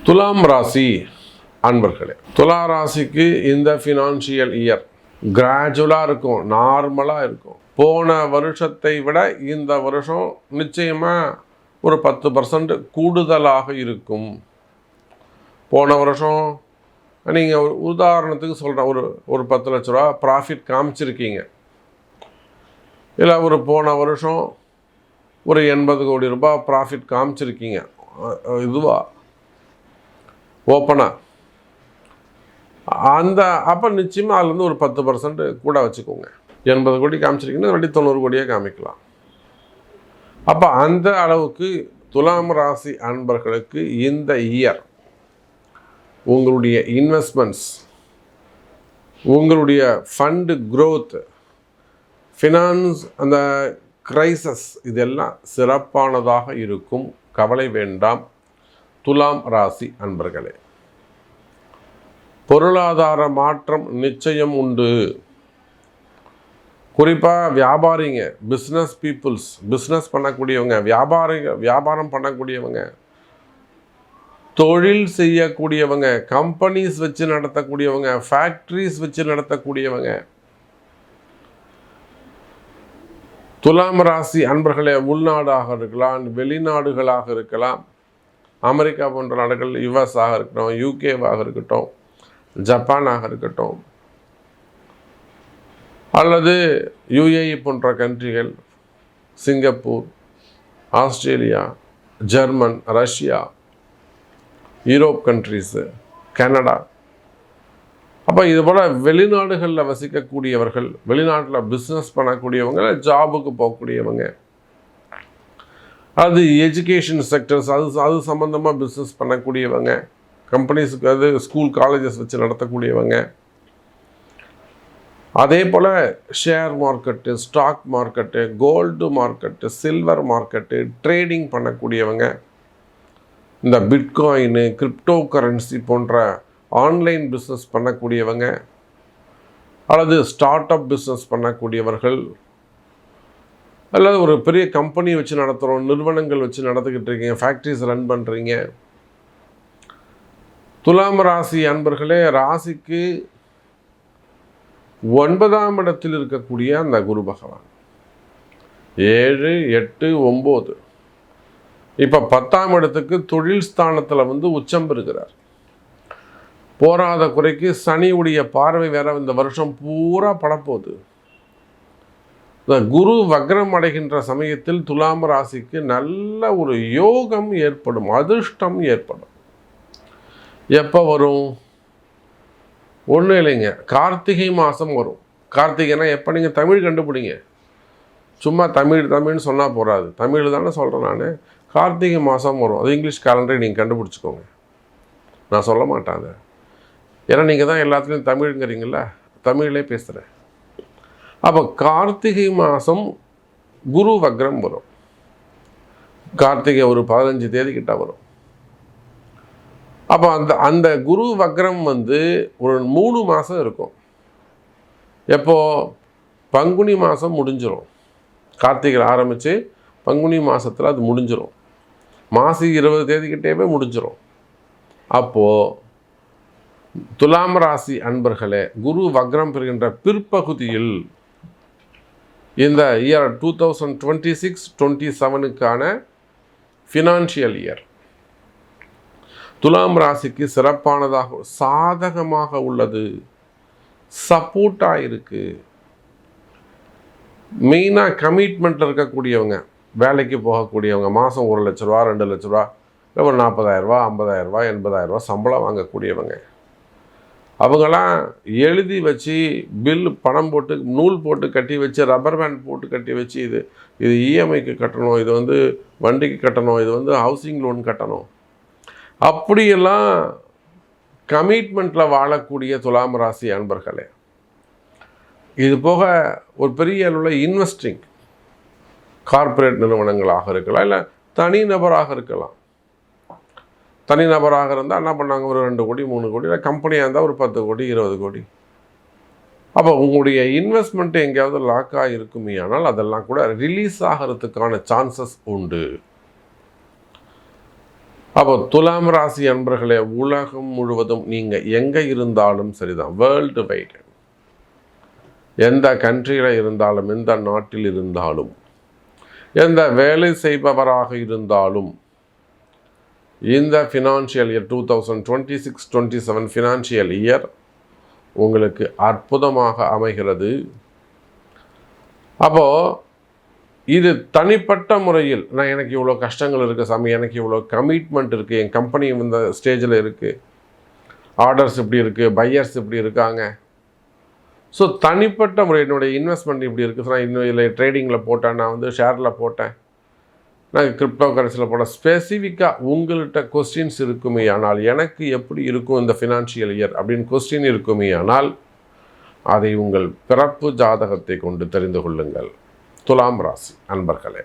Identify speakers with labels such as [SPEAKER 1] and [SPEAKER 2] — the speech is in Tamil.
[SPEAKER 1] துலாம் ராசி அன்பர்களே, துலா ராசிக்கு இந்த ஃபினான்ஷியல் இயர் கிராஜுவலாக இருக்கும், நார்மலாக இருக்கும். போன வருஷத்தை விட இந்த வருஷம் நிச்சயமாக ஒரு 10% கூடுதலாக இருக்கும். போன வருஷம் நீங்கள் ஒரு உதாரணத்துக்கு சொல்கிறேன், ஒரு 10 லட்ச ரூபா ப்ராஃபிட் காமிச்சிருக்கீங்க. இல்லை போன வருஷம் ஒரு 80 கோடி ரூபாய் ப்ராஃபிட் காமிச்சிருக்கீங்க. இதுவா ஓப்பனாக அப்போ நிச்சயமாக அதுலேருந்து ஒரு 10% கூட வச்சுக்கோங்க. 80 கோடி காமிச்சிருக்கீங்கன்னா 90 கோடியாக காமிக்கலாம். அப்போ அந்த அளவுக்கு துலாம் ராசி அன்பர்களுக்கு இந்த இயர் உங்களுடைய இன்வெஸ்ட்மெண்ட்ஸ், உங்களுடைய ஃபண்டு க்ரோத், ஃபினான்ஸ், அந்த கிரைசஸ், இதெல்லாம் சிறப்பானதாக இருக்கும். கவலை வேண்டாம் துலாம் ராசி அன்பர்களே. பொருளாதார மாற்றம் நிச்சயம் உண்டு. குறிப்பாக வியாபாரிங்க, பிஸ்னஸ் பீப்புள்ஸ், பிஸ்னஸ் பண்ணக்கூடியவங்க, வியாபாரம் பண்ணக்கூடியவங்க, தொழில் செய்யக்கூடியவங்க, கம்பெனிஸ் வச்சு நடத்தக்கூடியவங்க, ஃபேக்ட்ரிஸ் வச்சு நடத்தக்கூடியவங்க, துலாம் ராசி அன்பர்களே, உள்நாடாக இருக்கலாம், வெளிநாடுகளாக இருக்கலாம், அமெரிக்கா போன்ற நாடுகள், யுஎஸாக இருக்கட்டும், யூகேவாக இருக்கட்டும், ஜப்பானாக இருக்கட்டும், அல்லது யுஏஇ போன்ற கண்ட்ரிகள், Singapore, Australia, German, Russia, Europe countries, Canada. அப்போ இதுபோல் வெளிநாடுகளில் வசிக்கக்கூடியவர்கள், வெளிநாட்டில் பிஸ்னஸ் பண்ணக்கூடியவங்க, ஜாபுக்கு போகக்கூடியவங்க, அது எஜுகேஷன் செக்டர்ஸ், அது சம்மந்தமாக பிஸ்னஸ் பண்ணக்கூடியவங்க, கம்பெனிஸுக்கு, அது ஸ்கூல் காலேஜஸ் வச்சு நடத்தக்கூடியவங்க, அதே போல் share market, stock market, gold market, silver market, trading பண்ணக்கூடியவங்க, இந்த பிட்காயினு, கிரிப்டோ கரன்சி போன்ற ஆன்லைன் பிஸ்னஸ் பண்ணக்கூடியவங்க, அல்லது ஸ்டார்ட் அப் பிஸ்னஸ் பண்ணக்கூடியவர்கள், அல்லது ஒரு பெரிய கம்பெனி வச்சு நடத்துகிறோம், நிறுவனங்கள் வச்சு நடத்திக்கிட்டு இருக்கீங்க, ஃபேக்ட்ரிஸ் ரன் பண்ணுறீங்க. துலாம் ராசி அன்பர்களே, ராசிக்கு 9ஆம் இடத்தில் இருக்கக்கூடிய அந்த குரு பகவான் 7, 8, 9 இப்போ 10ஆம் இடத்துக்கு தொழில் ஸ்தானத்தில் உச்சம் பெறுகிறார். போராத குறைக்கு சனியுடைய பார்வை வேற இந்த வருஷம் பூரா படப்போகுது. இந்த குரு வக்ரம் அடைகின்ற சமயத்தில் துலாம் ராசிக்கு நல்ல ஒரு யோகம் ஏற்படும், அதிர்ஷ்டம் ஏற்படும். எப்போ வரும்? ஒன்றும் இல்லைங்க, கார்த்திகை மாதம் வரும். கார்த்திகைனா எப்போ? நீங்கள் தமிழ் கண்டுபிடிங்க. சும்மா தமிழ்னு சொன்னால் போகாது, தமிழ் தானே சொல்கிறேன் நான். கார்த்திகை மாதம் வரும், அது இங்கிலீஷ் கேலண்டரை நீங்கள் கண்டுபிடிச்சிக்கோங்க, நான் சொல்ல மாட்டேன் அதை. ஏன்னா நீங்கள் தான் எல்லாத்துலேயும் தமிழ்ங்கிறீங்கள, தமிழ்லே பேசுகிறேன். அப்போ கார்த்திகை மாதம் குரு வக்ரம் வரும். கார்த்திகை ஒரு 15 தேதி கிட்ட வரும். அப்போ அந்த குரு வக்ரம் ஒரு 3 மாதம் இருக்கும். எப்போது? பங்குனி மாதம் முடிஞ்சிடும். கார்த்திகை ஆரம்பித்து பங்குனி மாதத்தில் அது முடிஞ்சிடும். மாசி 20 தேதிக்கிட்டேவே முடிஞ்சிடும். அப்போது துலாம் ராசி அன்பர்களே, குரு வக்ரம் பெறுகின்ற பிற்பகுதியில் இந்த இயர் 2026-27க்கான ஃபினான்ஷியல் இயர் துலாம் ராசிக்கு சிறப்பானதாக, சாதகமாக உள்ளது, சப்போர்ட்டாக இருக்குது. மெயினாக கமிட்மெண்ட்டில் இருக்கக்கூடியவங்க, வேலைக்கு போகக்கூடியவங்க, மாதம் 1 லட்ச ரூபா, 2 லட்ச ரூபா, இல்லை ஒரு 40,000 ரூபா, 50,000 ரூபா, 80,000 ரூபா சம்பளம் வாங்கக்கூடியவங்க, அவங்களாம் எழுதி வச்சு பில் பணம் போட்டு நூல் போட்டு கட்டி வச்சு, ரப்பர் பேண்ட் போட்டு கட்டி வச்சு, இது இஎம்ஐக்கு கட்டணும், இது வண்டிக்கு கட்டணும், இது ஹவுசிங் லோன் கட்டணும், அப்படியெல்லாம் கமிட்மெண்ட்டில் வாழக்கூடிய துலாம் ராசி அன்பர்களே. இது போக ஒரு பெரிய அளவில் இன்வெஸ்டிங், கார்ப்பரேட் நிறுவனங்களாக இருக்கலாம், இல்லை தனிநபராக இருக்கலாம். தனிநபராக இருந்தால் என்ன பண்ணாங்க, ஒரு 2 கோடி 3 கோடி, இல்லை கம்பெனியாக இருந்தால் ஒரு 10 கோடி 20 கோடி. அப்போ உங்களுடைய இன்வெஸ்ட்மெண்ட்டு எங்கேயாவது லாக்காக இருக்குமே, ஆனால் அதெல்லாம் கூட ரிலீஸ் ஆகிறதுக்கான சான்சஸ் உண்டு. அப்போ துலாம் ராசி அன்பர்களே, உலகம் முழுவதும் நீங்கள் எங்கே இருந்தாலும் சரிதான், வேர்ல்டு வைடு, எந்த கண்ட்ரியில் இருந்தாலும், எந்த நாட்டில் இருந்தாலும், எந்த வேலை செய்பவராக இருந்தாலும், இந்த ஃபினான்ஷியல் இயர் 2026-27 ஃபினான்ஷியல் இயர் உங்களுக்கு அற்புதமாக அமைகிறது. அப்போது இது தனிப்பட்ட முறையில் எனக்கு இவ்வளோ கஷ்டங்கள் இருக்குது சாமி, எனக்கு இவ்வளோ கமிட்மெண்ட் இருக்குது, என் கம்பெனி இந்த ஸ்டேஜில் இருக்குது, ஆர்டர்ஸ் இப்படி இருக்குது, பையர்ஸ் இப்படி இருக்காங்க, ஸோ தனிப்பட்ட முறை என்னுடைய இன்வெஸ்ட்மெண்ட் இப்படி இருக்குது, ஸோ நான் இன்னும் இல்லை ட்ரேடிங்கில் போட்டேன், நான் வந்து ஷேரில் போட்டேன், நான் கிரிப்டோ கரன்சியில் போட்டேன், ஸ்பெசிஃபிக்காக உங்கள்கிட்ட கொஸ்டின்ஸ் இருக்குமே ஆனால், எனக்கு எப்படி இருக்கும் இந்த ஃபினான்ஷியல் இயர் அப்படின்னு கொஸ்டின் இருக்குமே ஆனால், அதை உங்கள் பிறப்பு ஜாதகத்தை கொண்டு தெரிந்து கொள்ளுங்கள் துலாம் ராசி அன்பர்களே.